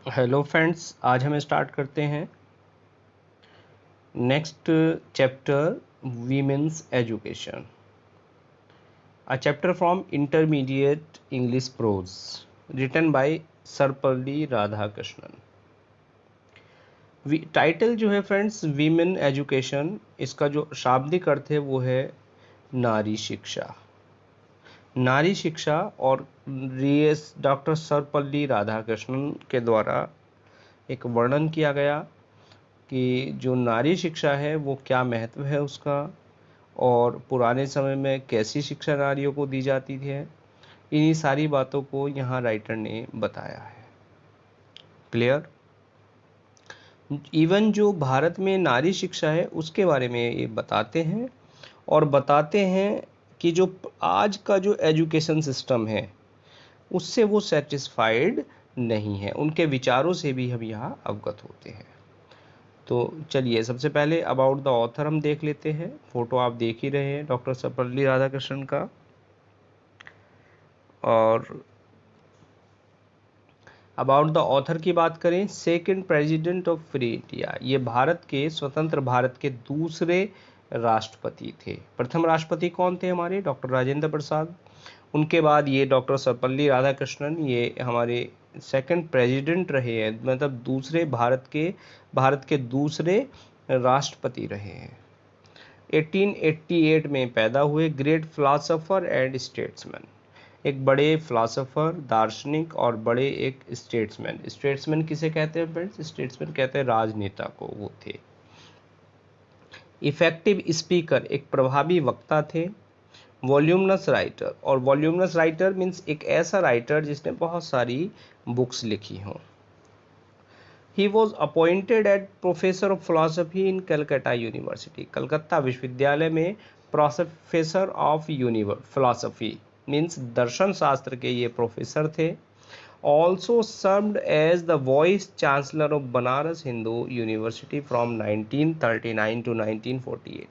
Hello friends, आज हम start करते हैं next chapter women's education, a chapter from intermediate English prose written by Sarvepalli Radhakrishnan. Title जो है फ्रेंड्स वीमेन एजुकेशन, इसका जो शाब्दिक अर्थ है वो है नारी शिक्षा। नारी शिक्षा और डॉक्टर सर्वपल्ली राधाकृष्णन के द्वारा एक वर्णन किया गया कि जो नारी शिक्षा है वो क्या महत्व है उसका, और पुराने समय में कैसी शिक्षा नारियों को दी जाती थी। इन्हीं सारी बातों को यहाँ राइटर ने बताया है। क्लियर? इवन जो भारत में नारी शिक्षा है उसके बारे में ये बताते हैं, और बताते हैं कि जो आज का जो एजुकेशन सिस्टम है उससे वो सेटिस्फाइड नहीं है। उनके विचारों से भी हम यहाँ अवगत होते हैं। तो चलिए सबसे पहले अबाउट द ऑथर हम देख लेते हैं। फोटो आप देख ही रहे हैं डॉक्टर सर्वपल्ली राधाकृष्णन का। और अबाउट द ऑथर की बात करें, second president of free India, ये भारत के स्वतंत्र भारत के दूसरे राष्ट्रपति थे। प्रथम राष्ट्रपति कौन थे? हमारे डॉक्टर राजेंद्र प्रसाद। उनके बाद ये डॉक्टर सर्वपल्ली राधाकृष्णन ये हमारे सेकंड प्रेसिडेंट रहे हैं, मतलब भारत के दूसरे राष्ट्रपति रहे हैं। 1888 में पैदा हुए, ग्रेट फिलोसोफर एंड स्टेट्समैन, एक बड़े फिलोसोफर, दार्शनिक और बड़े एक स्टेट्समैन। स्टेट्समैन किसे कहते हैं फ्रेंड्स? स्टेट्समैन कहते हैं राजनेता को, वो थे। इफेक्टिव स्पीकर, एक प्रभावी वक्ता थे। वॉल्यूमनस राइटर, और वॉल्यूमनस राइटर मीन्स एक ऐसा राइटर जिसने बहुत सारी बुक्स लिखी हों। He was appointed as professor of philosophy in Calcutta University, Calcutta विश्वविद्यालय में प्रोफेसर ऑफ फिलोसफी मीन्स दर्शन शास्त्र के ये प्रोफेसर थे। Also served as the vice chancellor of Banaras Hindu University from 1939 to 1948,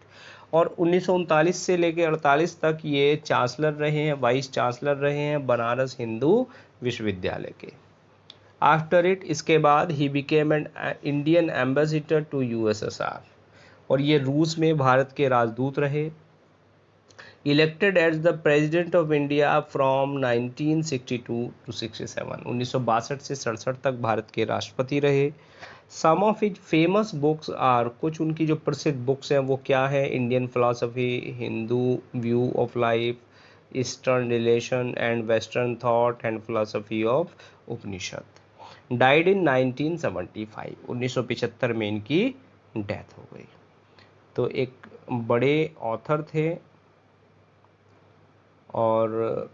और 1939 से लेकर 48 तक ये चांसलर रहे हैं, वाइस चांसलर रहे हैं बनारस हिंदू विश्वविद्यालय के। आफ्टर इट, इसके बाद ही became an Indian ambassador to USSR, और ये रूस में भारत के राजदूत रहे। Elected as the president of India from 1962 to 67, 1962 से 67 तक भारत के राष्ट्रपति रहे। Some of his famous books are, कुछ उनकी जो प्रसिद्ध बुक्स हैं वो क्या है? Indian philosophy, Hindu view of life, eastern relation and western thought and philosophy of Upanishad. Died in 1975, 1975 में इनकी डेथ हो गई। तो एक बड़े ऑथर थे, और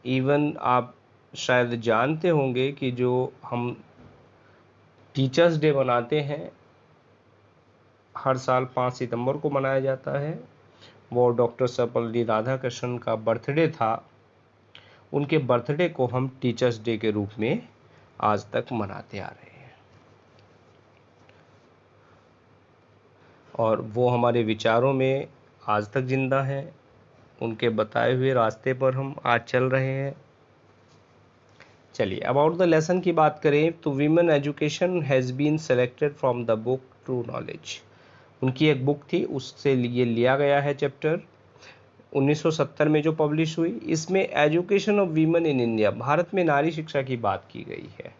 इवन आप शायद जानते होंगे कि जो हम टीचर्स डे मनाते हैं, हर साल 5 सितंबर को मनाया जाता है, वो डॉक्टर सर्वपल्ली राधाकृष्णन का बर्थडे था। उनके बर्थडे को हम टीचर्स डे के रूप में आज तक मनाते आ रहे हैं, और वो हमारे विचारों में आज तक जिंदा हैं। उनके बताए हुए रास्ते पर हम आज चल रहे हैं। चलिए अबाउट द लेसन की बात करें तो women education has been selected from the book true knowledge, उनकी एक बुक थी, उससे ये लिया गया है चैप्टर, 1970 में जो पब्लिश हुई। इसमें education of women in India, Bharat में नारी शिक्षा की बात की गई है।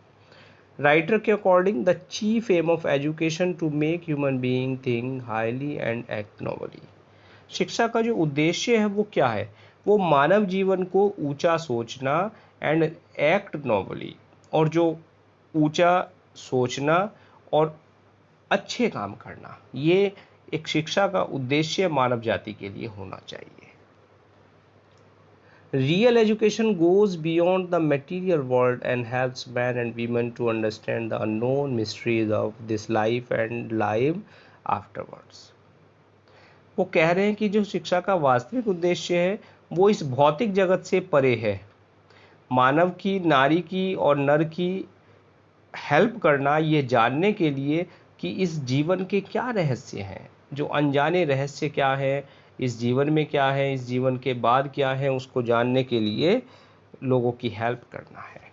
राइटर के according the chief aim of education to make human being think highly and act nobly, शिक्षा का जो उद्देश्य है वो क्या है? वो मानव जीवन को ऊंचा सोचना एंड एक्ट नोबली, और जो ऊंचा सोचना और अच्छे काम करना, ये एक शिक्षा का उद्देश्य मानव जाति के लिए होना चाहिए। Real education goes beyond the material world and helps men and women to understand the unknown mysteries of this life and life afterwards. वो कह रहे हैं कि जो शिक्षा का वास्तविक उद्देश्य है वो इस भौतिक जगत से परे है, मानव की, नारी की और नर की हेल्प करना, ये जानने के लिए कि इस जीवन के क्या रहस्य हैं, जो अनजाने रहस्य क्या है, इस जीवन में क्या है, इस जीवन के बाद क्या है, उसको जानने के लिए लोगों की हेल्प करना है।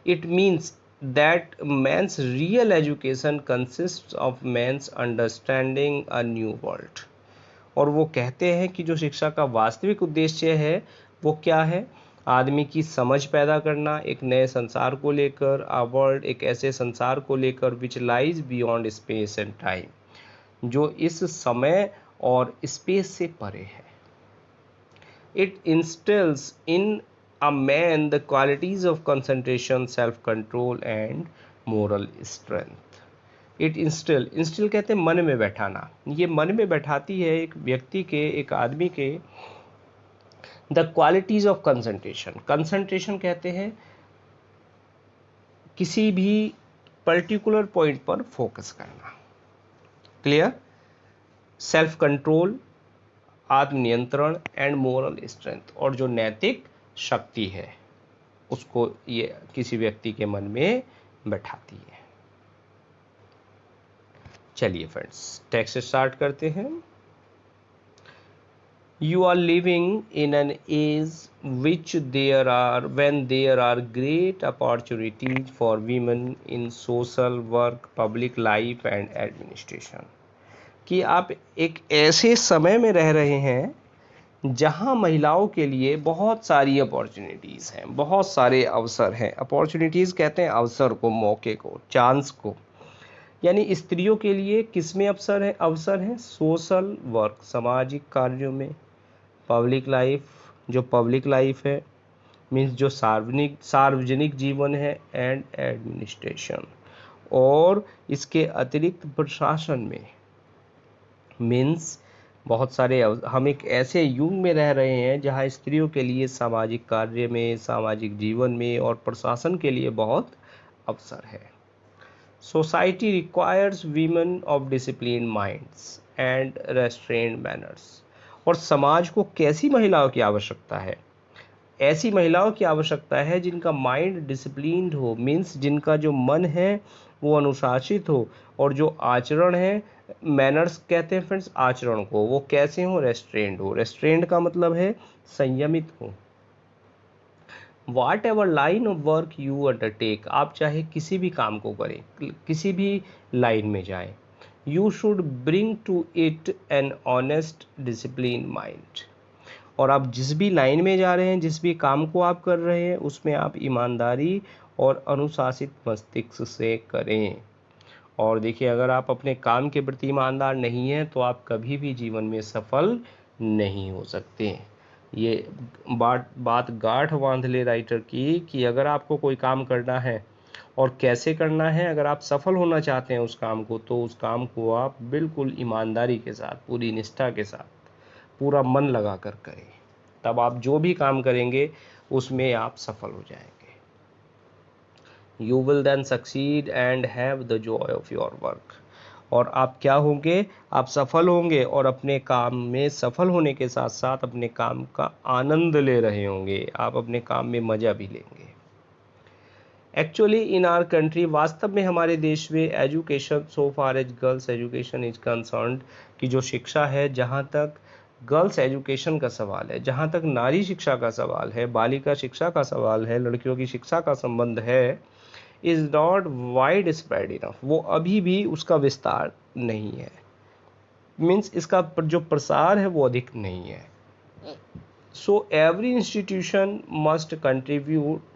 It means that man's real education consists of man's understanding a new world। और वो कहते हैं कि जो शिक्षा का वास्तविक उद्देश्य है वो क्या है? आदमी की समझ पैदा करना एक नए संसार को लेकर, a world एक ऐसे संसार को लेकर which lies beyond space and time, जो इस समय और स्पेस से परे है। It instills in a man the qualities of concentration, self-control and moral strength। It instill कहते हैं मन में बैठाना। ये मन में बैठाती है एक व्यक्ति के, एक आदमी के the qualities of concentration। concentration कहते हैं किसी भी पर्टिकुलर पॉइंट पर फोकस करना। क्लियर? सेल्फ कंट्रोल, आत्मनियंत्रण एंड मोरल स्ट्रेंथ, और जो नैतिक शक्ति है उसको ये किसी व्यक्ति के मन में बैठाती है। चलिए फ्रेंड्स, टेक्स्ट स्टार्ट करते हैं। You are living in an age when there are great opportunities for women in social work, public life and administration। कि आप एक ऐसे समय में रह रहे हैं जहां महिलाओं के लिए बहुत सारी अपॉर्चुनिटीज़ हैं, बहुत सारे अवसर हैं। अपॉर्चुनिटीज़ कहते हैं अवसर को, मौके को, चांस को। यानी स्त्रियों के लिए किस में अवसर हैं? सोशल वर्क, सामाजिक कार्यों में। पब्लिक लाइफ, जो पब्लिक लाइफ है मीन्स जो सार्वजनिक जीवन है, एंड एडमिनिस्ट्रेशन, और इसके अतिरिक्त प्रशासन में। मीन्स बहुत सारे हम एक ऐसे युग में रह रहे हैं जहां स्त्रियों के लिए सामाजिक कार्य में, सामाजिक जीवन में और प्रशासन के लिए बहुत अवसर है। Society requires women of discipline minds and restrained manners. और समाज को कैसी महिलाओं की आवश्यकता है? ऐसी महिलाओं की आवश्यकता है जिनका माइंड डिसिप्लिन्ड हो, मीन्स जिनका जो मन है वो अनुशासित हो, और जो आचरण है, मैनर्स कहते हैं फ्रेंड्स आचरण को, वो कैसे हो? रेस्ट्रेन्ड हो। रेस्ट्रेन्ड का मतलब है संयमित हो। Whatever line of work you undertake, आप चाहे किसी भी काम को करें, किसी भी लाइन में जाएं, you should bring to it an honest disciplined mind। और आप जिस भी लाइन में जा रहे हैं, जिस भी काम को आप कर रहे हैं, उसमें आप ईमानदारी और अनुशासित मस्तिष्क से करें। और देखिए, अगर आप अपने काम के प्रति ईमानदार नहीं हैं तो आप कभी भी जीवन में सफल नहीं हो सकते। ये बात गांठ बांध ले राइटर की कि अगर आपको कोई काम करना है और कैसे करना है, अगर आप सफल होना चाहते हैं उस काम को, तो उस काम को आप बिल्कुल ईमानदारी के साथ, पूरी निष्ठा के साथ, पूरा मन लगा कर करें। तब आप जो भी काम करेंगे उसमें आप सफल हो जाएंगे। You will then succeed and have the joy of your work. और आप क्या होंगे? आप सफल होंगे और अपने काम में सफल होने के साथ साथ अपने काम का आनंद ले रहे होंगे। आप अपने काम में मज़ा भी लेंगे। एक्चुअली इन आवर कंट्री, वास्तव में हमारे देश में education, so far as girls education is concerned, की जो शिक्षा है, जहाँ तक गर्ल्स एजुकेशन का सवाल है, जहाँ तक नारी शिक्षा का सवाल है, बालिका शिक्षा का सवाल है, लड़कियों की शिक्षा का संबंध है, is not wide spread enough. वो अभी भी उसका विस्तार नहीं है, मीन्स इसका जो प्रसार है वो अधिक नहीं है। So every institution must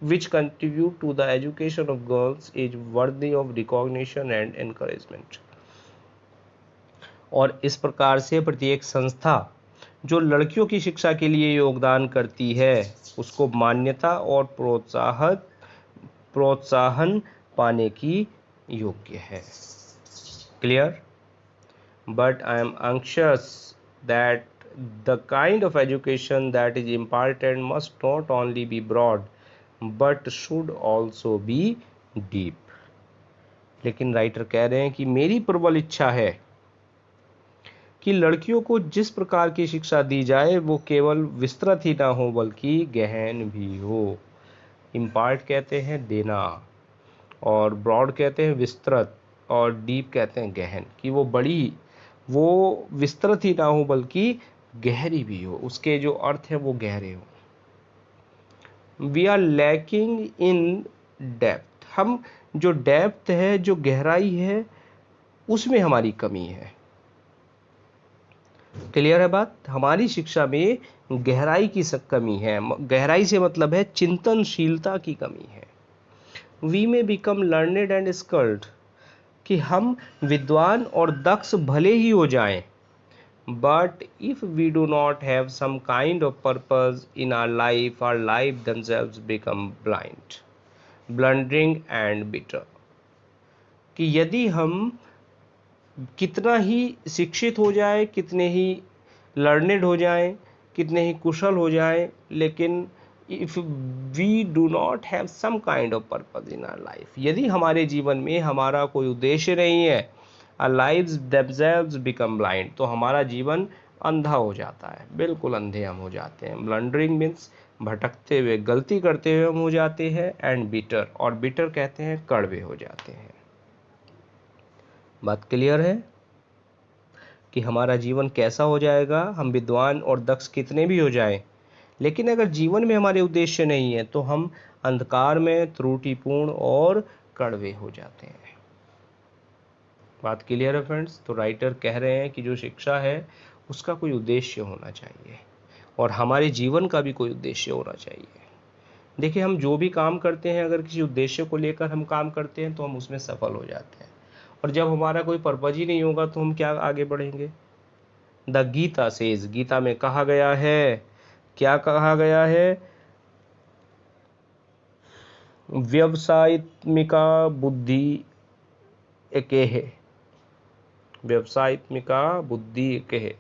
which contribute to the education of girls is worthy of recognition and encouragement। और इस प्रकार से प्रत्येक संस्था जो लड़कियों की शिक्षा के लिए योगदान करती है उसको मान्यता और प्रोत्साहन पाने की योग्य है। Clear? But I am anxious that the kind of education that is imparted must not only be broad but should also be deep। लेकिन राइटर कह रहे हैं कि मेरी प्रबल इच्छा है कि लड़कियों को जिस प्रकार की शिक्षा दी जाए वो केवल विस्तृत ही ना हो बल्कि गहन भी हो। इम्पार्ट कहते हैं देना, और ब्रॉड कहते हैं विस्तृत, और डीप कहते हैं गहन, कि वो विस्तृत ही ना हो बल्कि गहरी भी हो, उसके जो अर्थ है वो गहरे हो। We are lacking in depth, हम जो डेप्थ है, जो गहराई है, उसमें हमारी कमी है। क्लियर है बात? हमारी शिक्षा में गहराई की कमी है। गहराई से मतलब है चिंतनशीलता की कमी है। वी में बिकम लर्नेड एंड स्किल्ड, कि हम विद्वान और दक्ष भले ही हो जाएं, but if we do not have some kind of purpose in our life themselves become blind, blundering and bitter, कि यदि हम कितना ही शिक्षित हो जाए, कितने ही लर्नेड हो जाएं, कितने ही कुशल हो जाएं, लेकिन if we do not have some kind of purpose in our life, यदि हमारे जीवन में हमारा कोई उद्देश्य नहीं है, our lives themselves become blind, तो हमारा जीवन अंधा हो जाता है, बिल्कुल अंधे हम हो जाते हैं। ब्लंडरिंग मीन्स भटकते हुए, गलती करते हुए हम हो जाते हैं, एंड बिटर, और बिटर कहते हैं कड़वे हो जाते हैं। बात क्लियर है कि हमारा जीवन कैसा हो जाएगा? हम विद्वान और दक्ष कितने भी हो जाएं, लेकिन अगर जीवन में हमारे उद्देश्य नहीं है तो हम अंधकार में त्रुटिपूर्ण और कड़वे हो जाते हैं। बात क्लियर है फ्रेंड्स? तो राइटर कह रहे हैं कि जो शिक्षा है उसका कोई उद्देश्य होना चाहिए, और हमारे जीवन का भी कोई उद्देश्य होना चाहिए। देखिए, हम जो भी काम करते हैं, अगर किसी उद्देश्य को लेकर हम काम करते हैं तो हम उसमें सफल हो जाते हैं, और जब हमारा कोई पर्पज ही नहीं होगा तो हम क्या आगे बढ़ेंगे? द गीता सेज, गीता में कहा गया है, क्या कहा गया है? व्यवसायित्मिका बुद्धि एकेह, व्यवसायित्मिका बुद्धि एकेह।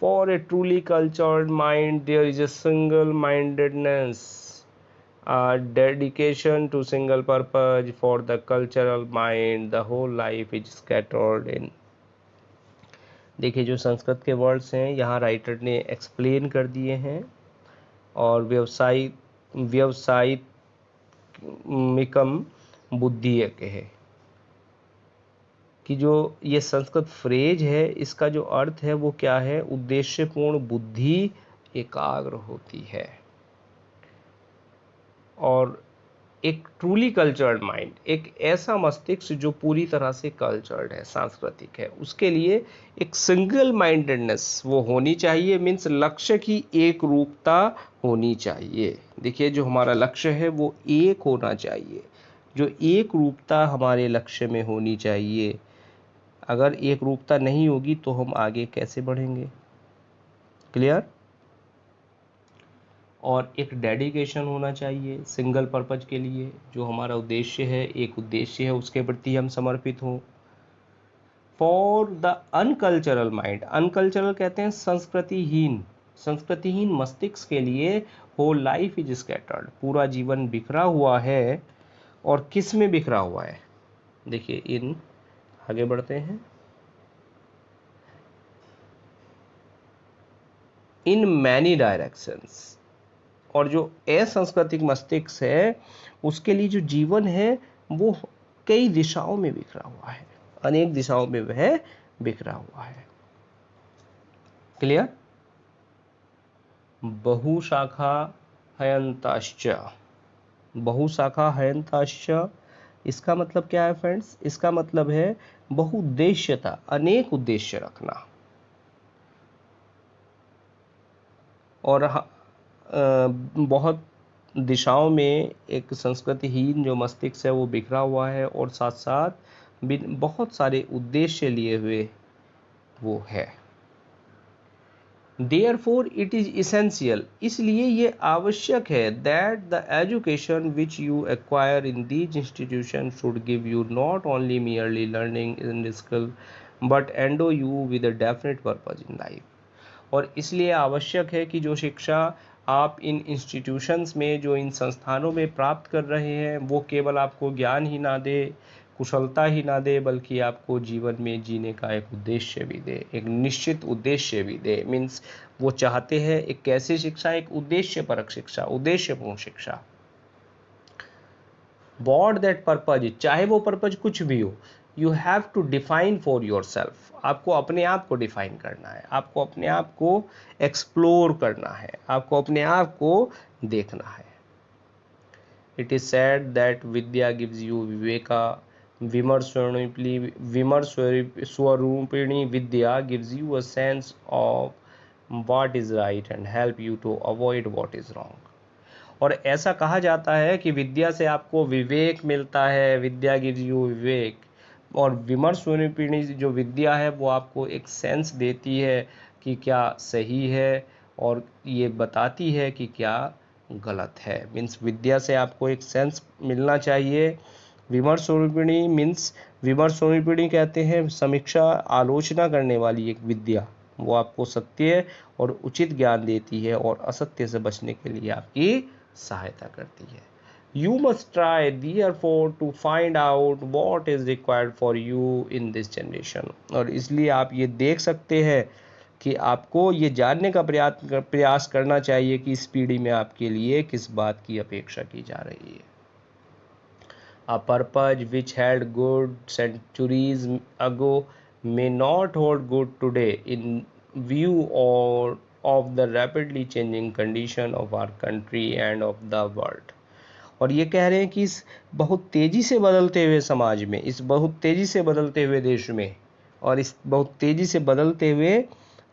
For a truly cultured mind, there is a single-mindedness, a dedication to single purpose. For the cultural mind, the whole life is scattered in. देखिए, जो संस्कृत के वर्ड्स हैं यहाँ राइटर ने एक्सप्लेन कर दिए हैं, और व्यवसायिकम बुद्धि है कि जो ये संस्कृत फ्रेज है, इसका जो अर्थ है वो क्या है? उद्देश्यपूर्ण बुद्धि एकाग्र होती है, और एक ट्रूली कल्चर्ड माइंड, एक ऐसा मस्तिष्क जो पूरी तरह से कल्चर्ड है, सांस्कृतिक है, उसके लिए एक सिंगल माइंडेडनेस वो होनी चाहिए। मीन्स लक्ष्य की एक रूपता होनी चाहिए। देखिए, जो हमारा लक्ष्य है वो एक होना चाहिए, जो एक रूपता हमारे लक्ष्य में होनी चाहिए। अगर एक रूपता नहीं होगी तो हम आगे कैसे बढ़ेंगे? क्लियर? और एक डेडिकेशन होना चाहिए सिंगल पर्पज के लिए, जो हमारा उद्देश्य है, एक उद्देश्य है, उसके प्रति हम समर्पित हों। फॉर द अनकल्चरल माइंड, अनकल्चरल कहते हैं संस्कृतिहीन, संस्कृतिहीन मस्तिष्क के लिए होल लाइफ इज स्कैटर्ड, पूरा जीवन बिखरा हुआ है। और किस में बिखरा हुआ है? देखिए, इन आगे बढ़ते हैं, इन मैनी डायरेक्शंस, और जो असंस्कृतिक मस्तिष्क है उसके लिए जो जीवन है वो कई दिशाओं में बिखरा हुआ है, अनेक दिशाओं में वह बिखरा हुआ है। क्लियर? बहुशाखा हयंताश्च, बहुशाखा हयंताश्च, इसका मतलब क्या है फ्रेंड्स? इसका मतलब है बहुउद्देश्यता, अनेक उद्देश्य रखना। और बहुत दिशाओं में एक संस्कृतिहीन जो मस्तिष्क है वो बिखरा हुआ है, और साथ साथ बहुत सारे उद्देश्य लिए हुए वो है। Therefore it is essential, इसलिए ये आवश्यक है, that the education which you acquire in these institutions should give you not only merely learning and skill but endow you with a definite purpose in life. और इसलिए आवश्यक है कि जो शिक्षा आप इन इंस्टीट्यूशंस में, जो इन संस्थानों में प्राप्त कर रहे हैं, वो केवल आपको ज्ञान ही ना दे, कुशलता ही ना दे, बल्कि आपको जीवन में जीने का एक उद्देश्य भी दे, एक निश्चित उद्देश्य भी दे। मीन्स वो चाहते हैं एक कैसी शिक्षा? एक उद्देश्यपरक शिक्षा, उद्देश्यपूर्ण शिक्षा। वॉट दैट पर्पज, चाहे वो पर्पज कुछ भी हो, you have to define for yourself, आपको अपने आप को डिफाइन करना है, आपको अपने आप को एक्सप्लोर करना है, आपको अपने आप को देखना है। It is said that Vidya gives you Viveka. Vimarswarupini Vidya gives you a sense of what is right and help you to avoid what is wrong. और ऐसा कहा जाता है कि विद्या से आपको विवेक मिलता है, विद्या गिव्स यू विवेक, और विमर्श स्वरूपिणी जो विद्या है वो आपको एक सेंस देती है कि क्या सही है और ये बताती है कि क्या गलत है। मीन्स विद्या से आपको एक सेंस मिलना चाहिए। विमर्श स्वरूपिणी मीन्स, विमर्श स्वरूपिणी कहते हैं समीक्षा आलोचना करने वाली एक विद्या, वो आपको सत्य और उचित ज्ञान देती है और असत्य से बचने के लिए आपकी सहायता करती है। You must try therefore to find out what is required for you in this generation. और इसलिए आप ये देख सकते हैं कि आपको ये जानने का प्रयास करना चाहिए कि इस पीढ़ी में आपके लिए किस बात की अपेक्षा की जा रही है। A purpose which held good centuries ago may not hold good today in view of the rapidly changing condition of our country and of the world. और ये कह रहे हैं कि इस बहुत तेज़ी से बदलते हुए समाज में, इस बहुत तेज़ी से बदलते हुए देश में और इस बहुत तेज़ी से बदलते हुए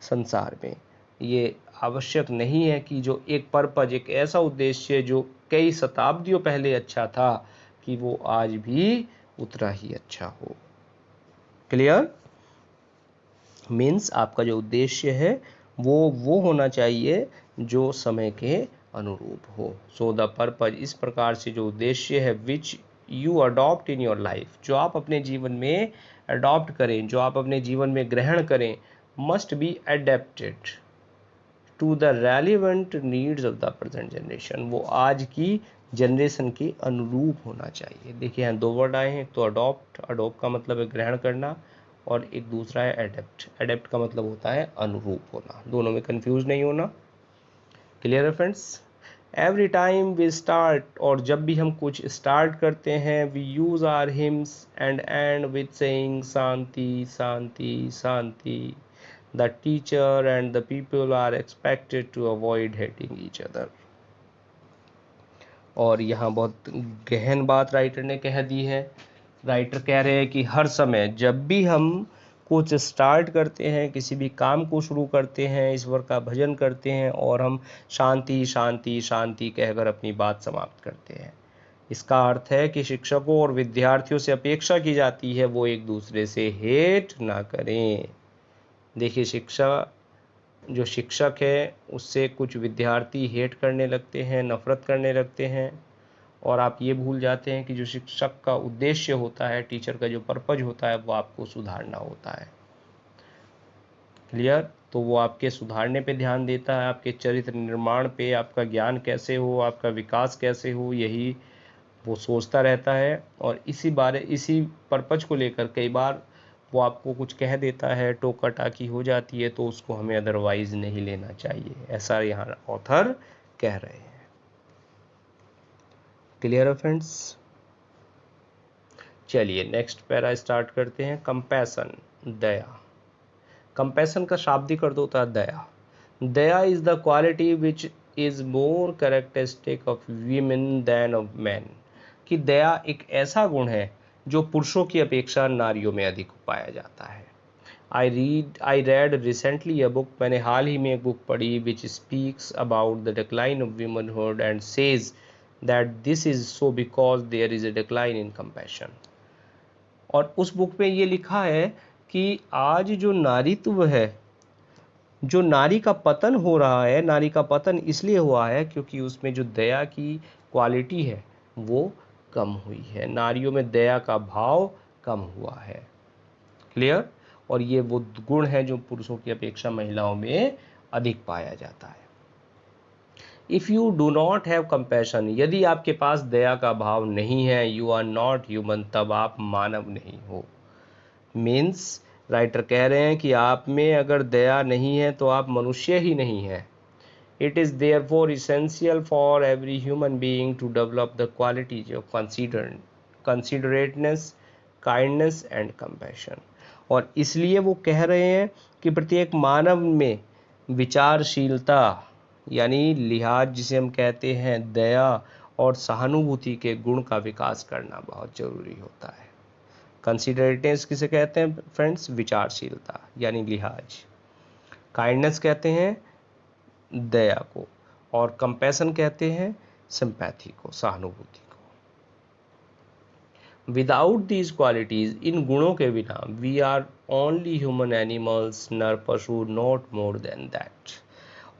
संसार में ये आवश्यक नहीं है कि जो एक पर्पज, एक ऐसा उद्देश्य जो कई शताब्दियों पहले अच्छा था कि वो आज भी उतना ही अच्छा हो। क्लियर? मीन्स आपका जो उद्देश्य है वो होना चाहिए जो समय के अनुरूप हो। सो द पर्पज, इस प्रकार से जो उद्देश्य है, which you adopt in your life, जो आप अपने जीवन में अडॉप्ट करें, जो आप अपने जीवन में ग्रहण करें, must be adapted to the relevant needs of the present generation, वो आज की जनरेशन के अनुरूप होना चाहिए। देखिए यहाँ दो वर्ड आए हैं, एक तो अडॉप्ट, अडॉप्ट का मतलब है ग्रहण करना, और एक दूसरा है एडेप्ट, एडेप्ट का मतलब होता है अनुरूप होना। दोनों में कंफ्यूज नहीं होना। क्लियर है friends? Every time we start, और जब भी हम कुछ स्टार्ट करते हैं, we use our hymns and end with saying shanti shanti shanti. The teacher and the people are expected to avoid hating each other. और यहाँ बहुत गहन बात राइटर ने कह दी है। राइटर कह रहे हैं कि हर समय जब भी हम कुछ स्टार्ट करते हैं, किसी भी काम को शुरू करते हैं, ईश्वर का भजन करते हैं और हम शांति शांति शांति कहकर अपनी बात समाप्त करते हैं, इसका अर्थ है कि शिक्षकों और विद्यार्थियों से अपेक्षा की जाती है वो एक दूसरे से हेट ना करें। देखिए जो शिक्षक है उससे कुछ विद्यार्थी हेट करने लगते हैं, नफरत करने लगते हैं, और आप ये भूल जाते हैं कि जो शिक्षक का उद्देश्य होता है, टीचर का जो पर्पज होता है, वो आपको सुधारना होता है। क्लियर? तो वो आपके सुधारने पे ध्यान देता है, आपके चरित्र निर्माण पे, आपका ज्ञान कैसे हो, आपका विकास कैसे हो, यही वो सोचता रहता है। और इसी पर्पज को लेकर कई बार वो आपको कुछ कह देता है, टोका टाकी हो जाती है, तो उसको हमें अदरवाइज नहीं लेना चाहिए, ऐसा यहाँ ऑथर कह रहे हैं। क्लियर है फ्रेंड्स? चलिए नेक्स्ट पैरा स्टार्ट करते हैं। कंपैशन, दया। कंपैशन का शाब्दिक अर्थ होता है दया। Daya is the quality which is more characteristic of women than of man. कि दया एक ऐसा गुण है जो पुरुषों की अपेक्षा नारियों में अधिक पाया जाता है। I read recently a book, मैंने हाल ही में एक बुक पढ़ी, which speaks about the decline of womanhood and says that this is so because there is a decline in compassion। और उस बुक में ये लिखा है कि आज जो नारीत्व है, जो नारी का पतन हो रहा है, नारी का पतन इसलिए हुआ है क्योंकि उसमें जो दया की क्वालिटी है वो कम हुई है, नारियों में दया का भाव कम हुआ है। क्लियर? और ये वो गुण है जो पुरुषों की अपेक्षा महिलाओं में अधिक पाया जाता है। If you do not have compassion, यदि आपके पास दया का भाव नहीं है, यू आर नॉट ह्यूमन, तब आप मानव नहीं हो। मीन्स राइटर कह रहे हैं कि आप में अगर दया नहीं है तो आप मनुष्य ही नहीं है। It is therefore essential for every human being to develop the qualities of considerateness, kindness and compassion. और इसलिए वो कह रहे हैं कि प्रत्येक मानव में विचारशीलता यानी लिहाज जिसे हम कहते हैं, दया और सहानुभूति के गुण का विकास करना बहुत जरूरी होता है। कंसिडरेटनेस किसे कहते हैं फ्रेंड्स? विचारशीलता यानी लिहाज। काइंडनेस कहते हैं दया को, और कंपैशन कहते हैं सिंपैथी को, सहानुभूति को। विदाउट दीज क्वालिटीज, इन गुणों के बिना, we are only human animals, नर पशु, नॉट मोर देन दैट।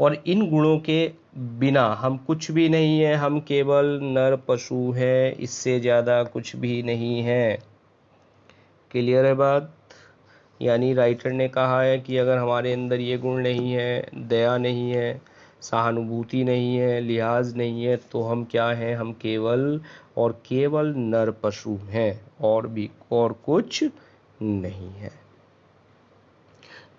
और इन गुणों के बिना हम कुछ भी नहीं है, हम केवल नर पशु है, इससे ज़्यादा कुछ भी नहीं है। क्लियर है बात? यानी राइटर ने कहा है कि अगर हमारे अंदर ये गुण नहीं है, दया नहीं है, सहानुभूति नहीं है, लिहाज नहीं है, तो हम क्या हैं? हम केवल और केवल नर पशु हैं, और कुछ नहीं है।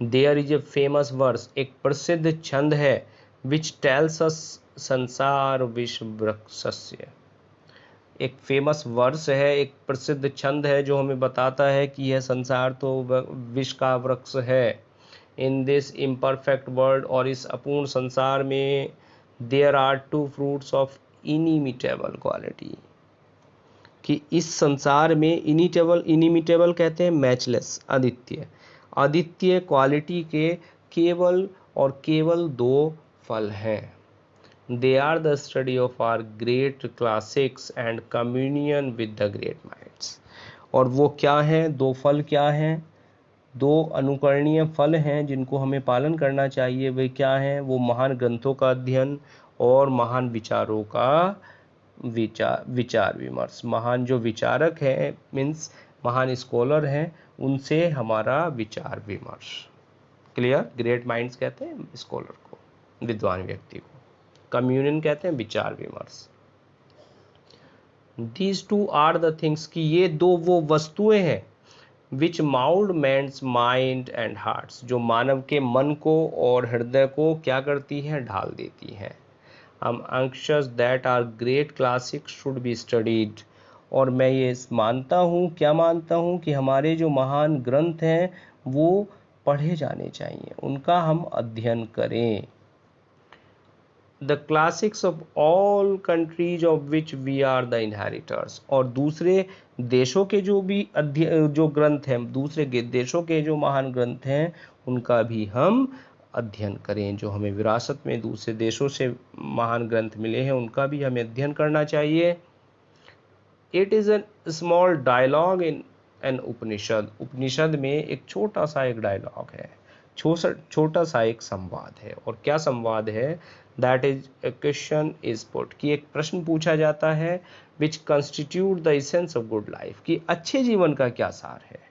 There is a famous verse, एक प्रसिद्ध छंद है, विच टेल्स अस संसार विश्व वृक्षस्य। एक फेमस वर्स है, एक प्रसिद्ध छंद है जो हमें बताता है कि यह संसार तो विष का वृक्ष है। इन दिस इम्परफेक्ट वर्ल्ड, और इस अपूर्ण संसार में, there are two fruits of inimitable quality, कि इस संसार में इनिमिटेबल कहते हैं मैचलेस, अद्वितीय क्वालिटी के केवल और केवल 2 फल हैं। They are the study of our great classics and communion with the great minds. और वो क्या हैं? 2 फल क्या हैं? 2 अनुकरणीय फल हैं जिनको हमें पालन करना चाहिए। वे क्या हैं? वो महान ग्रंथों का अध्ययन और महान विचारों का विचार विमर्श। महान जो विचारक हैं, मीन्स महान स्कॉलर हैं, उनसे हमारा विचार विमर्श। क्लियर? ग्रेट माइंड्स कहते हैं स्कॉलर को, विद्वान व्यक्ति को। कम्युनियन कहते हैं विचार विमर्श। These two are the things, कि ये 2 वो वस्तुएं हैं, which mould man's mind and hearts, जो मानव के मन को और हृदय को क्या करती हैं? ढाल देती हैं। I'm anxious that our great classics should be studied, और मैं ये मानता हूँ, क्या मानता हूँ, कि हमारे जो महान ग्रंथ हैं वो पढ़े जाने चाहिए, उनका हम अध्ययन करें। The classics of all countries of which we are the inheritors, और दूसरे देशों के जो भी जो ग्रंथ हैं, दूसरे देशों के जो महान ग्रंथ हैं, उनका भी हम अध्ययन करें। जो हमें विरासत में दूसरे देशों से महान ग्रंथ मिले हैं, उनका भी हमें अध्ययन करना चाहिए। It is an small dialogue in an Upanishad, Upanishad में एक छोटा सा एक डायलॉग है, छोटा सा एक संवाद है। और क्या संवाद है? That is a question is put, कि एक प्रश्न पूछा जाता है, which constitute the essence of good life, कि अच्छे जीवन का क्या सार है।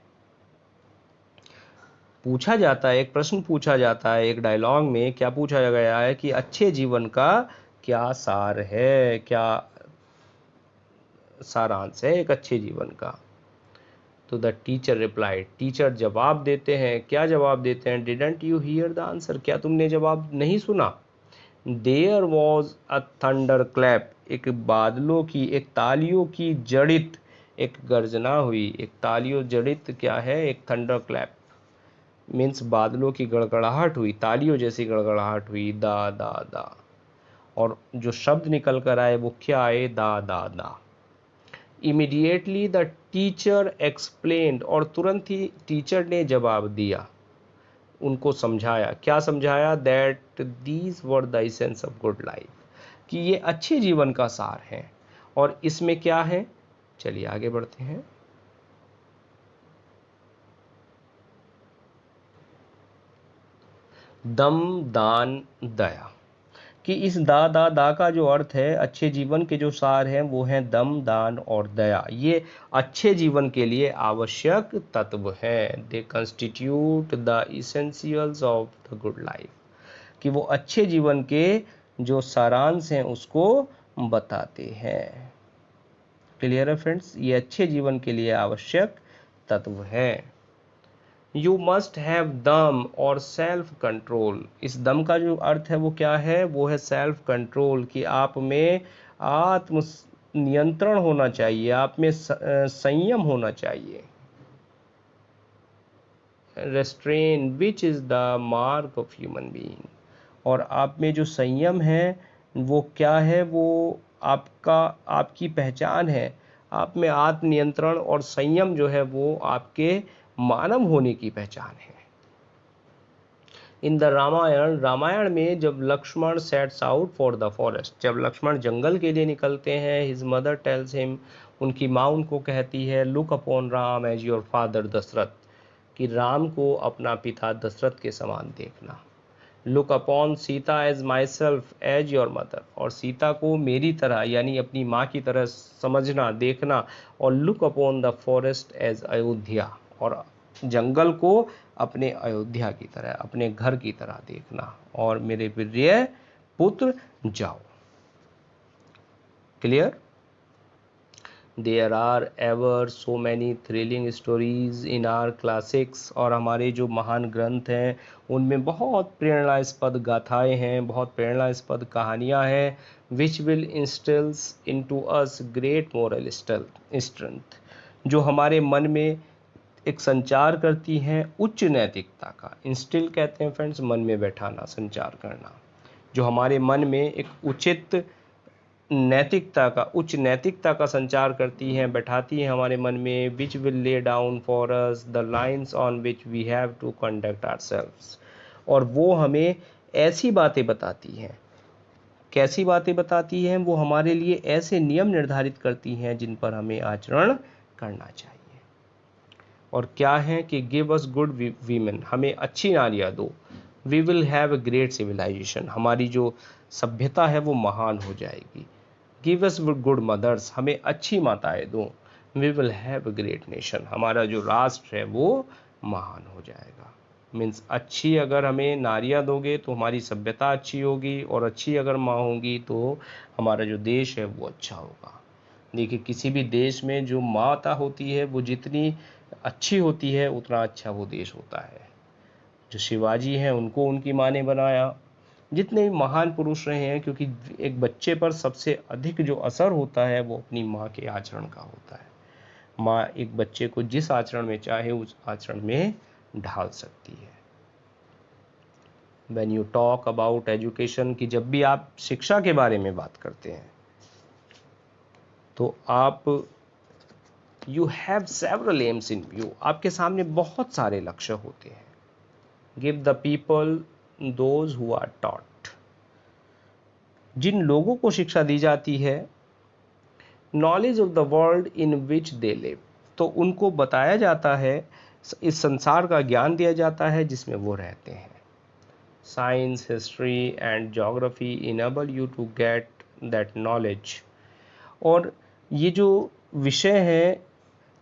पूछा जाता है, एक प्रश्न पूछा जाता है एक डायलॉग में, क्या पूछा गया है कि अच्छे जीवन का क्या सार है, क्या सारांश है एक अच्छे जीवन का। तो द टीचर रिप्लाइड, टीचर जवाब देते हैं। क्या जवाब देते हैं? Didn't you hear the answer, क्या तुमने जवाब नहीं सुना? There was a thunder clap, एक बादलों की, एक तालियों की जड़ित एक गर्जना हुई। एक तालियों जड़ित क्या है? एक थंडर क्लैप मीन्स बादलों की गड़गड़ाहट हुई, तालियों जैसी गड़गड़ाहट हुई। दा दा दा, और जो शब्द निकल कर आए वो क्या आए? दा दा दा। इमीडिएटली द टीचर एक्सप्लेन्ड, और तुरंत ही टीचर ने जवाब दिया, उनको समझाया। क्या समझाया? That these were the essence of good life, कि ये अच्छे जीवन का सार है। और इसमें क्या है? चलिए आगे बढ़ते हैं। दम दान दया, कि इस दा का जो अर्थ है, अच्छे जीवन के जो सार हैं वो हैं दम, दान और दया। ये अच्छे जीवन के लिए आवश्यक तत्व हैं। दे constitute the essentials of the good life, कि वो अच्छे जीवन के जो सारांश हैं उसको बताते हैं। क्लियर है फ्रेंड्स? ये अच्छे जीवन के लिए आवश्यक तत्व है। यू मस्ट हैव दम और सेल्फ कंट्रोल, इस दम का जो अर्थ है वो क्या है? वो है सेल्फ कंट्रोल, कि आप में आत्म नियंत्रण होना चाहिए, आप में संयम होना चाहिए। Restrain which is the mark of human being, और आप में जो संयम है वो क्या है? वो आपका आपकी पहचान है, आप में आत्मनियंत्रण और संयम जो है वो आपके मानव होने की पहचान है। इन द रामायण में जब Lakshman sets out for the forest, जब लक्ष्मण जंगल के लिए निकलते हैं, हिज मदर टेल्स हिम, उनकी माँ उनको कहती है, look upon Ram as your father Dasharath, कि राम को अपना पिता दशरथ के समान देखना। Look upon Sita as myself as your mother, और सीता को मेरी तरह यानी अपनी माँ की तरह समझना, देखना। और look upon the forest as Ayodhya, और जंगल को अपने अयोध्या की तरह, अपने घर की तरह देखना। और मेरे प्रिय पुत्र जाओ। Clear? There are ever so many thrilling stories in our classics, और हमारे जो महान ग्रंथ हैं उनमें बहुत प्रेरणास्पद गाथाएं हैं, बहुत प्रेरणास्पद कहानियां हैं। Which will instils into us great moral strength, जो हमारे मन में एक संचार करती हैं उच्च नैतिकता का। इंस्टिल कहते हैं फ्रेंड्स मन में बैठाना, संचार करना, जो हमारे मन में एक उचित नैतिकता का, उच्च नैतिकता का संचार करती हैं, बैठाती हैं हमारे मन में। Which will lay down for us the lines on which we have to conduct ourselves, और वो हमें ऐसी बातें बताती हैं। कैसी बातें बताती हैं? वो हमारे लिए ऐसे नियम निर्धारित करती हैं जिन पर हमें आचरण करना चाहिए। और क्या है कि गिव अस गुड वीमेन, हमें अच्छी नारियां दो। We will have a great civilisation, हमारी जो सभ्यता है वो महान हो जाएगी। गिव अस गुड मदर्स, हमें अच्छी माताएं दो। We will have a great nation, हमारा जो राष्ट्र है वो महान हो जाएगा। मीन्स अच्छी अगर हमें नारियां दोगे तो हमारी सभ्यता अच्छी होगी, और अच्छी अगर माँ होंगी तो हमारा जो देश है वो अच्छा होगा। देखिए किसी भी देश में जो माता होती है वो जितनी अच्छी होती है उतना अच्छा वो देश होता है। जो शिवाजी हैं उनको उनकी माँ ने बनाया, जितने भी महान पुरुष रहे हैं, क्योंकि एक बच्चे पर सबसे अधिक जो असर होता है वो अपनी माँ के आचरण का होता है। माँ एक बच्चे को जिस आचरण में चाहे उस आचरण में ढाल सकती है। When you talk about education, कि जब भी आप शिक्षा के बारे में बात करते हैं तो आप you have several aims in view, आपके सामने बहुत सारे लक्ष्य होते हैं। Give the people those who are taught, जिन लोगों को शिक्षा दी जाती है, knowledge of the world in which they live, तो उनको बताया जाता है, इस संसार का ज्ञान दिया जाता है जिसमें वो रहते हैं। Science, history and geography enable you to get that knowledge, और ये जो विषय हैं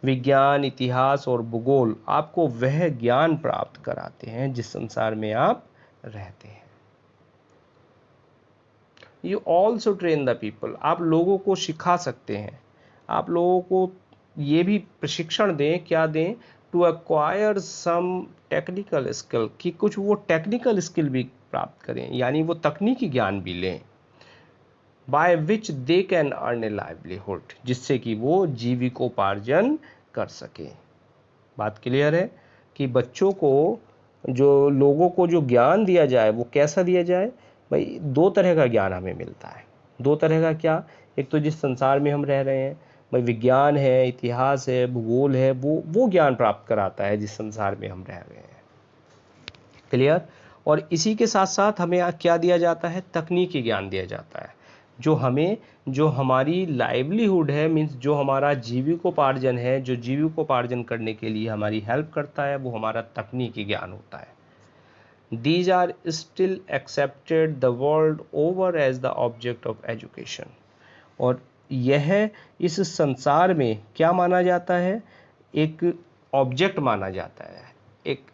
विज्ञान, इतिहास और भूगोल आपको वह ज्ञान प्राप्त कराते हैं जिस संसार में आप रहते हैं। You also train the people, आप लोगों को सिखा सकते हैं, आप लोगों को ये भी प्रशिक्षण दें, क्या दें? To acquire some technical skill, कि कुछ वो टेक्निकल स्किल भी प्राप्त करें, यानी वो तकनीकी ज्ञान भी लें। By which they can earn A livelihood, जिससे कि वो जीविकोपार्जन कर सके। बात क्लियर है कि बच्चों को, जो लोगों को जो ज्ञान दिया जाए वो कैसा दिया जाए? भाई दो तरह का ज्ञान हमें मिलता है। दो तरह का क्या? एक तो जिस संसार में हम रह रहे हैं, भाई विज्ञान है, इतिहास है, भूगोल है, वो ज्ञान प्राप्त कराता है जिस संसार में हम रह रहे हैं। क्लियर? और इसी के साथ साथ हमें क्या दिया जाता है? तकनीकी ज्ञान दिया जाता है, जो हमें, जो हमारी लाइवलीहुड है, मीन्स जो हमारा जीविकोपार्जन है, जो जीविकोपार्जन करने के लिए हमारी हेल्प करता है, वो हमारा तकनीकी ज्ञान होता है। These are still accepted the world over as the object of education, और यह इस संसार में क्या माना जाता है? एक ऑब्जेक्ट माना जाता है, एक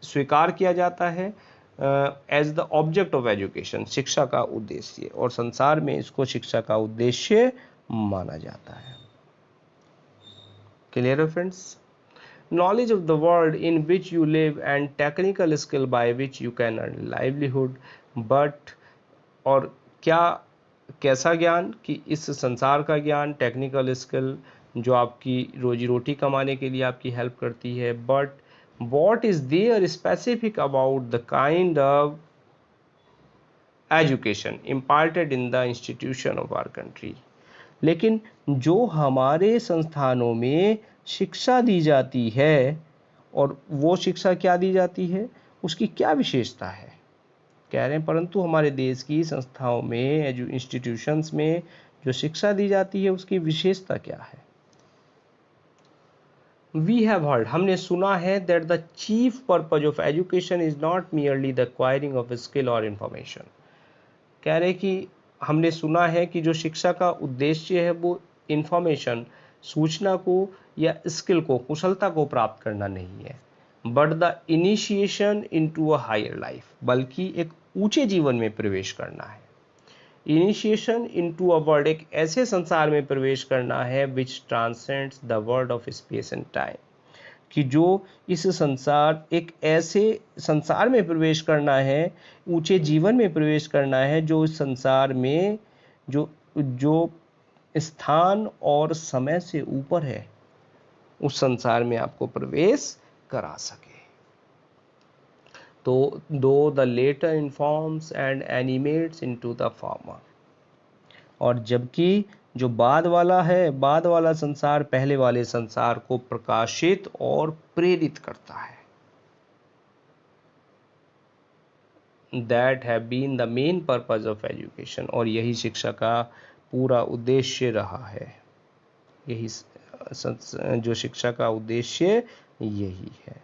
स्वीकार किया जाता है as the object of education, शिक्षा का उद्देश्य, और संसार में इसको शिक्षा का उद्देश्य माना जाता है। क्लियर है friends? Knowledge of the world in which you live and technical skill by which you can earn livelihood, but और क्या, कैसा ज्ञान? कि इस संसार का ज्ञान, टेक्निकल स्किल जो आपकी रोजी रोटी कमाने के लिए आपकी हेल्प करती है। But what is there specific about the kind of education imparted in the institution of our country, लेकिन जो हमारे संस्थानों में शिक्षा दी जाती है, और वो शिक्षा क्या दी जाती है, उसकी क्या विशेषता है, कह रहे हैं परंतु हमारे देश की संस्थाओं में, इंस्टीट्यूशंस में जो शिक्षा दी जाती है उसकी विशेषता क्या है। वी हैव हर्ड, हमने सुना है, that the chief purpose of education is not merely the acquiring of skill और इंफॉर्मेशन। कह रहे कि हमने सुना है कि जो शिक्षा का उद्देश्य है वो इंफॉर्मेशन, सूचना को या स्किल को, कुशलता को प्राप्त करना नहीं है, but the initiation into a higher life, बल्कि एक ऊंचे जीवन में प्रवेश करना है। इनिशिएशन इनटू अ वर्ल्ड, एक ऐसे संसार में प्रवेश करना है which transcends the world of space and time, कि जो इस संसार, एक ऐसे संसार में प्रवेश करना है, ऊंचे जीवन में प्रवेश करना है जो इस संसार में जो जो स्थान और समय से ऊपर है, उस संसार में आपको प्रवेश करा सके। तो दो the latter informs and animates into the former, और जबकि जो बाद वाला है, बाद वाला संसार पहले वाले संसार को प्रकाशित और प्रेरित करता है। That have been the main purpose of education, और यही शिक्षा का पूरा उद्देश्य रहा है, यही जो शिक्षा का उद्देश्य यही है।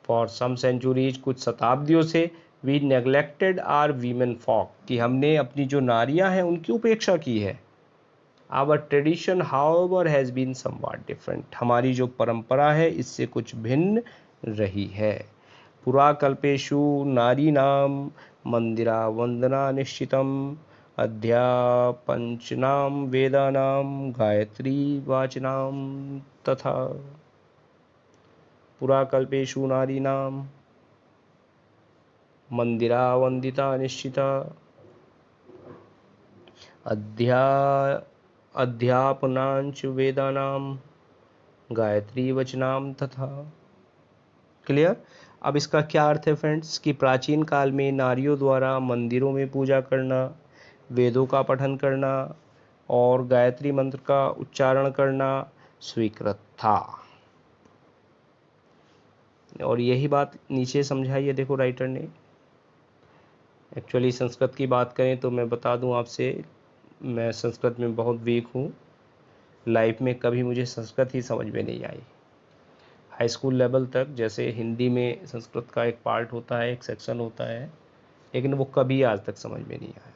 फॉर सम सेंचुरीज, कुछ शताब्दियों से, we neglected our women folk, कि हमने अपनी जो नारियां हैं उनकी उपेक्षा की है। Our tradition however has been somewhat different, हमारी जो परंपरा है इससे कुछ भिन्न रही है। पुराकल्पेषु नारीणां मंदिरा वंदना निश्चितम, अध्यापंचनां वेदानां गायत्री वाचनां तथा। पुराकल्पेषु नारीणां मंदिरा वंदिता निश्चिता, अध्यापनांच वेदानां गायत्री वचनाम तथा। क्लियर। अब इसका क्या अर्थ है फ्रेंड्स, कि प्राचीन काल में नारियों द्वारा मंदिरों में पूजा करना, वेदों का पठन करना और गायत्री मंत्र का उच्चारण करना स्वीकृत था। और यही बात नीचे समझाई है, देखो राइटर ने। एक्चुअली संस्कृत की बात करें तो मैं बता दूं आपसे, मैं संस्कृत में बहुत वीक हूँ। लाइफ में कभी मुझे संस्कृत ही समझ में नहीं आई। हाई स्कूल लेवल तक, जैसे हिंदी में संस्कृत का एक पार्ट होता है, एक सेक्शन होता है, लेकिन वो कभी आज तक समझ में नहीं आया,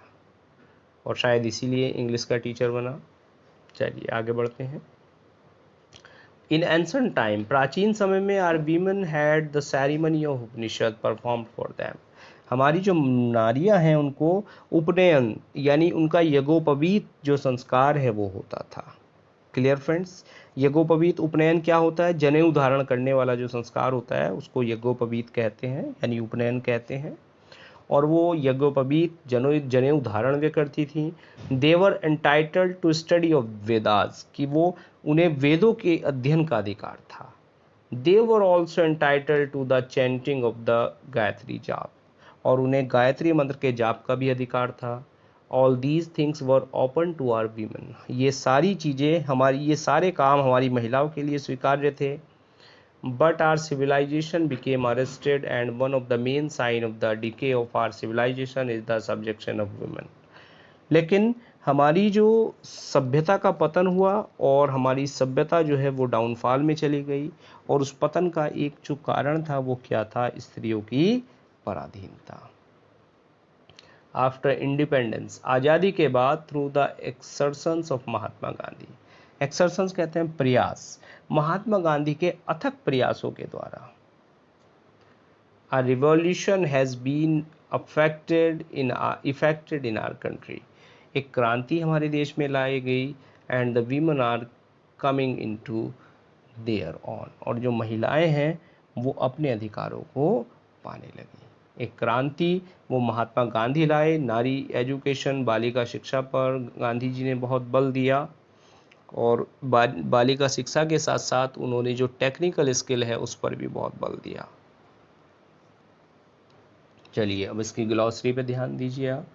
और शायद इसीलिए इंग्लिश का टीचर बना। चलिए आगे बढ़ते हैं। इन एंशंट टाइम, प्राचीन समय में, our women had the ceremony of Upanishad perform for them, हमारी जो नारियां हैं उनको उपनयन यानी उनका यज्ञोपवीत जो संस्कार है वो होता था। Clear friends. यज्ञोपवीत उपनयन क्या होता है, जनेऊ धारण करने वाला जो संस्कार होता है उसको यज्ञोपवीत कहते हैं, यानी उपनयन कहते हैं। और वो यज्ञोपवीत जनेऊ धारण वे करती थी। They were entitled to study of Vedas, कि वो, उन्हें वेदों के अध्ययन का अधिकार था। They were also entitled to the chanting of the Gayatri jaap, और उन्हें गायत्री मंत्र के जाप का भी अधिकार था। All these things were open to our women, ये सारी चीज़ें हमारी, ये सारे काम हमारी महिलाओं के लिए स्वीकार्य थे। But our civilisation became arrested and one of the main sign of the decay of our civilisation is the subjection of women. लेकिन हमारी जो सभ्यता का पतन हुआ और हमारी सभ्यता जो है वो डाउनफॉल में चली गई, और उस पतन का एक जो कारण था वो क्या था, स्त्रियों की पराधीनता। आफ्टर इंडिपेंडेंस, आज़ादी के बाद, through the एक्सर्शंस of Mahatma Gandhi, एक्सर्शंस कहते हैं प्रयास, महात्मा गांधी के अथक प्रयासों के द्वारा, a revolution has been affected in our country, एक क्रांति हमारे देश में लाई गई, and the women are coming into their own, और जो महिलाएं हैं वो अपने अधिकारों को पाने लगी। एक क्रांति वो महात्मा गांधी लाए, नारी एजुकेशन, बालिका शिक्षा पर गांधी जी ने बहुत बल दिया, और बालिका शिक्षा के साथ साथ उन्होंने जो टेक्निकल स्किल है उस पर भी बहुत बल दिया। चलिए अब इसकी ग्लॉसरी पे ध्यान दीजिए आप।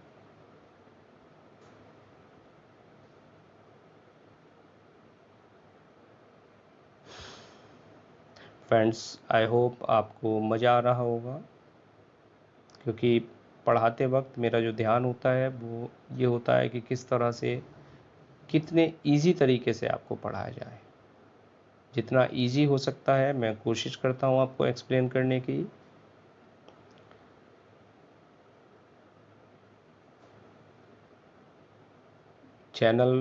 फ्रेंड्स, आई होप आपको मज़ा आ रहा होगा, क्योंकि पढ़ाते वक्त मेरा जो ध्यान होता है वो ये होता है कि किस तरह से, कितने इजी तरीके से आपको पढ़ाया जाए। जितना इजी हो सकता है मैं कोशिश करता हूँ आपको एक्सप्लेन करने की। चैनल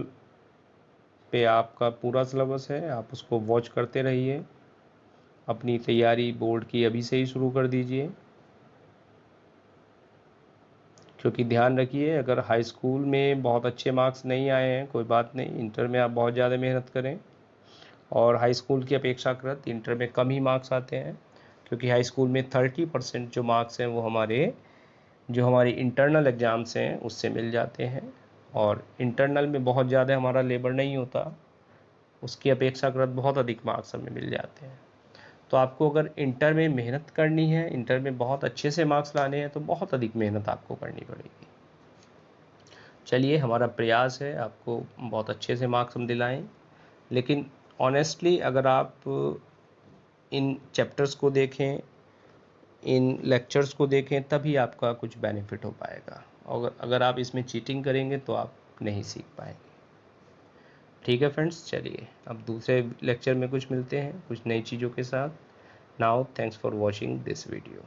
पे आपका पूरा सिलेबस है, आप उसको वॉच करते रहिए। अपनी तैयारी बोर्ड की अभी से ही शुरू कर दीजिए, क्योंकि ध्यान रखिए, अगर हाई स्कूल में बहुत अच्छे मार्क्स नहीं आए हैं कोई बात नहीं, इंटर में आप बहुत ज़्यादा मेहनत करें। और हाई स्कूल की अपेक्षाकृत इंटर में कम ही मार्क्स आते हैं, क्योंकि हाई स्कूल में 30% जो मार्क्स हैं वो हमारे इंटरनल एग्ज़ाम्स हैं उससे मिल जाते हैं। और इंटरनल में बहुत ज़्यादा हमारा लेबर नहीं होता, उसकी अपेक्षाकृत बहुत अधिक मार्क्स हमें मिल जाते हैं। तो आपको अगर इंटर में मेहनत करनी है, इंटर में बहुत अच्छे से मार्क्स लाने हैं, तो बहुत अधिक मेहनत आपको करनी पड़ेगी। चलिए, हमारा प्रयास है आपको बहुत अच्छे से मार्क्स हम दिलाएं, लेकिन ऑनेस्टली अगर आप इन चैप्टर्स को देखें, इन लेक्चर्स को देखें, तभी आपका कुछ बेनिफिट हो पाएगा। और अगर आप इसमें चीटिंग करेंगे तो आप नहीं सीख पाएंगे। ठीक है फ्रेंड्स, चलिए अब दूसरे लेक्चर में कुछ मिलते हैं कुछ नई चीज़ों के साथ। Now thanks for watching this video.